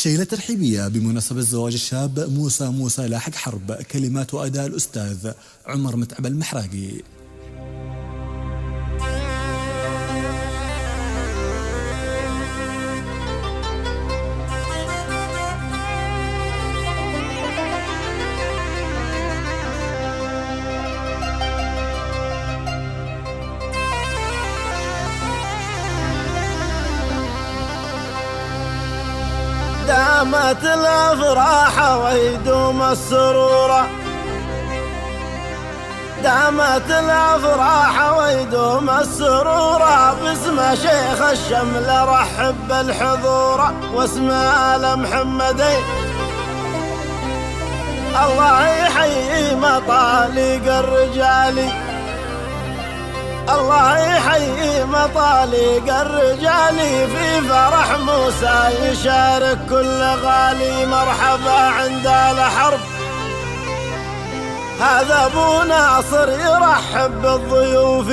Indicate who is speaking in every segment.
Speaker 1: شيلة ترحيبية بمناسبة زواج الشاب موسى لاحق حرب، كلمات وأداء الأستاذ عمر متعب المحراقي.
Speaker 2: دامت الافراح ويدوم السرور، دامت الافراح ويدوم السرور، باسم شيخ الشمل رحب بالحضور، واسم آل محمدي الله يحيي مطالق الرجال، الله يحيي مطالق الرجال، في فرح موسى يشارك كل غالي، مرحبا عند الحرب هذا ابو ناصر يرحب بالضيوف،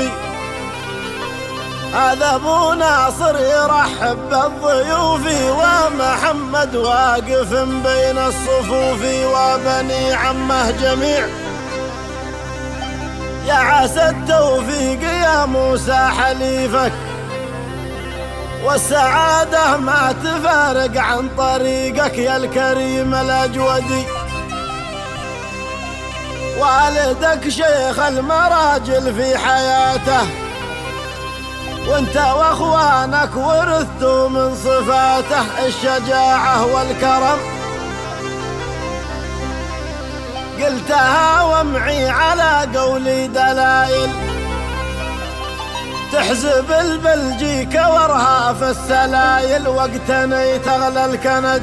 Speaker 2: هذا ابو ناصر يرحب بالضيوف، ومحمد واقف بين الصفوف، وبني عمه جميع يا عسى التوفيق يا موسى حليفك، والسعادة ما تفارق عن طريقك يا الكريم الأجودي، والدك شيخ المراجل في حياته، وانت واخوانك ورثتوا من صفاته الشجاعة والكرم، قلتها ومعي على قولي دلائل، تحزب البلجيك ورهاف السلايل، وقتني تغلى الكند،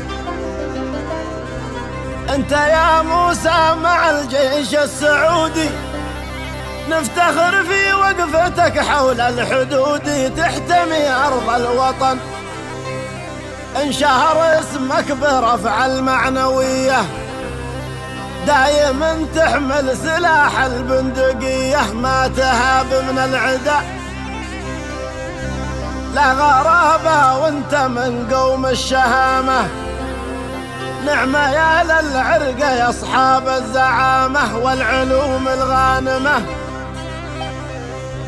Speaker 2: انت يا موسى مع الجيش السعودي، نفتخر في وقفتك حول الحدود، تحتمي أرض الوطن انشهر اسمك برفع المعنوية، دايما تحمل سلاح البندقية، ما تهاب من العدا لا غرابة، وانت من قوم الشهامة، نعمة يا للعرق يا أصحاب الزعامة والعلوم الغانمة،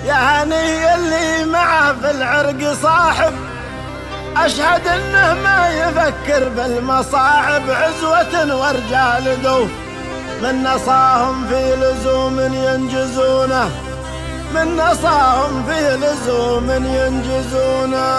Speaker 2: يا هني اللي معه في العرق صاحب، أشهد إنه ما يفكر بالمصاعب، عزوة ورجال دوف من نصاهم في لزوم ينجزونه، من نصاهم في لزوم ينجزونه.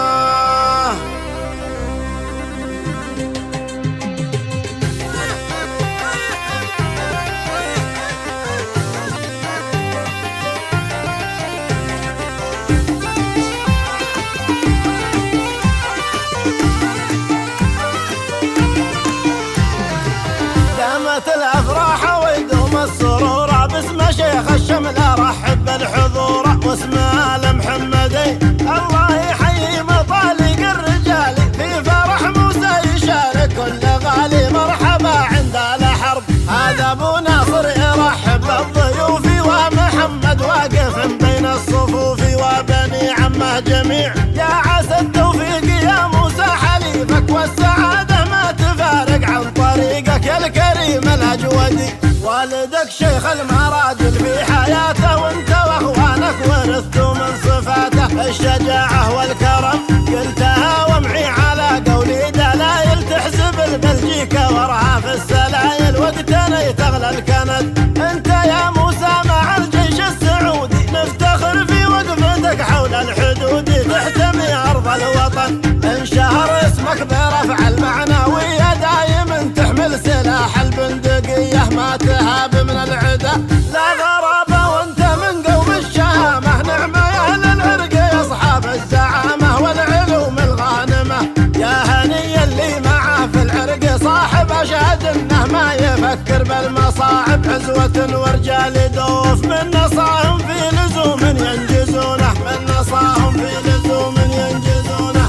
Speaker 2: دامت الافراح ويدوم السرور، باسم شيخ الشمل ارحب بالحضور، واسم آل محمدي الله يحيي مطالق الرجال، في فرح موسى يشارك كل غالي، مرحبا عند الحرب هذا ابو ناصر يرحب بالضيوف، ومحمد واقف بين الصفوف، وبني عمه جميع يا عسى التوفيق يا موسى حليفك، والسعادة ما تفارق عن طريقك يا الكريم الأجودي، والدك شيخ المراجل في حياته، وانت واخوانك ورثتوا من صفاته الشجاعة والكرم، قلتها ومعي على قولي دلائل، تحزب البلجيك ورهاف السلايل، وقتني تغلى الكند، انت يا موسى مع الجيش السعودي، نفتخر في وقفتك حول الحدود، تحتمي أرض الوطن انشهر اسمك برفع المعنوية، دايما تحمل سلاح البندقية، ما تهاب من العدا لا غرابة، وانت من قوم الشهامة، نعمة يا للعرق يا أصحاب الزعامة والعلوم الغانمة، يا هني اللي معه في العرق صاحب، أشهد إنه ما يفكر بالمصاعب، عزوة ورجال دوف من نصاهم في لزوم ينجزونه، من نصاهم في لزوم ينجزونه.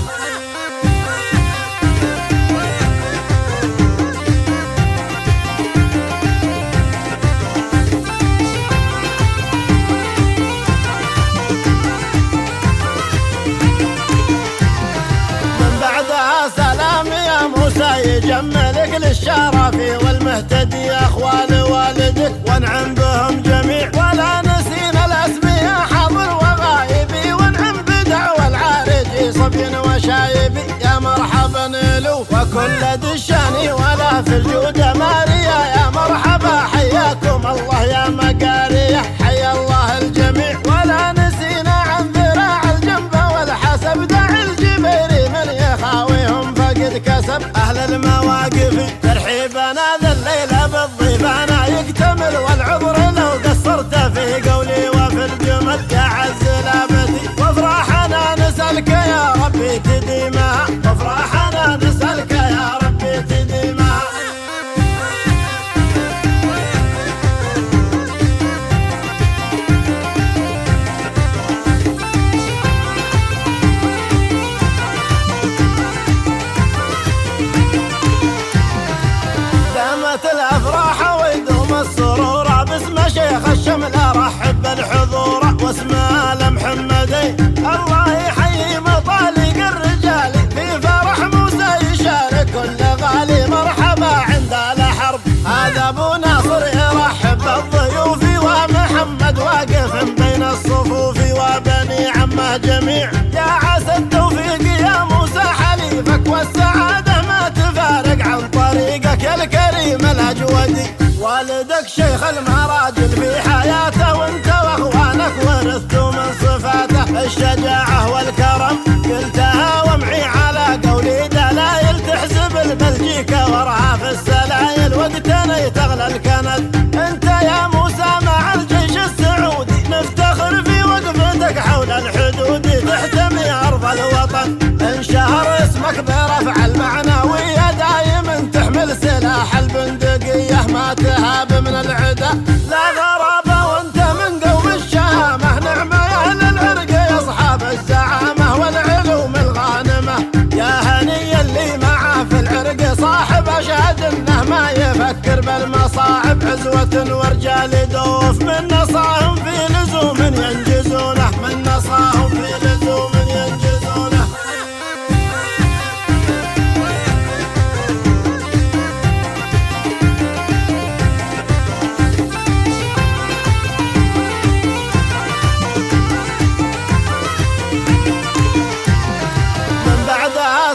Speaker 2: يجملك للشرف والمهتدي اخوال والدك وانعم بهم جميع ولا نسينا الاسمياء حاضر وغايبي وانعم بدعوى العارجي صبي وشايبي يا مرحبا لو وكل دشاني ولا في الجود ماريا يا مرحبا حياكم الله يا مقاريه حيا الله الجميع ولا نسينا عن ذراع الجنب والحسب دع الجبيري من يخاويهم فقد كسب اهل المواقف ترحيبنا ذا الليله بالضيف انا يكتمل والعذر لو قصرت في قولي وفي الجمل يا عز لابتي وافراحنا نسالك يا ربي تديمها وافراحنا نسالك يا ربي تديمها دامت الافراح ويدوم السرور باسم شيخ الشمل ارحب بالحضور واسمه لمحمدي الله يحيي مطالق الرجال في فرح موسى يشارك كل غالي مرحبا عند الحرب هذا ابو ناصر يرحب بالضيوف ومحمد واقف بين الصفوف وبني عمه جميع يا عسى التوفيق يا موسى حليفك والسعاده ما تفارق عن طريقك يا الكريم الاجودي والدك شيخ المراجل في حياته وانت واخوانك ورثتوا من صفاته الشجاعه والكرم قلتها ومعي على قولي دلايل تحسب البلجيكا ورها في السلايل وقتنا تغلى الكند انت يا موسى مع الجيش السعودي نفتخر في وقفتك حول الحدود تحتمي ارض الوطن انشهر اسمك برفع المعنويه دايم تحمل سلاح البندقيه ما تهاب من العدا لا غرابه وانت من قوم الشهامه نعمه يا اهل العرق يا اصحاب الزعامه والعلوم الغانمه يا هني اللي معاه في العرق صاحب اشهد انه ما يفكر بالمصاعب عزوه ورجال دوف من نصاهم في لزوم ينجزونه من نصاهم في لزوم ينجزونه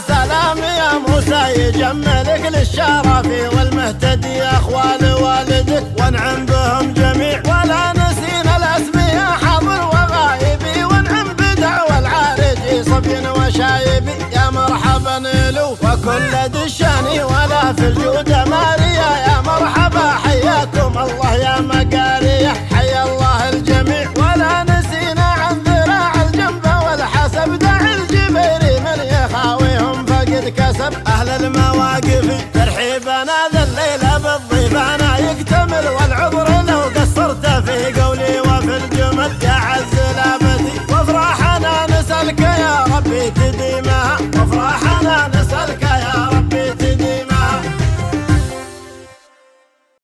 Speaker 2: سلام يا موسى يجملك للشرف والمهتدي اخوال والدك وانعم بهم جميع ولا نسينا الاسمياء حاضر وغايبي وانعم بدعوى العارجي صبي وشايبي يا مرحبا لو وكل دشاني ولا في الجود ماريا يا مرحبا حياكم الله يا مقاريه حيا الله الجميع ولا نسينا عن ذراع الجنب والحسب دع الجبيري من يخاويهم فقد كسب اهل المواقف ترحيبنا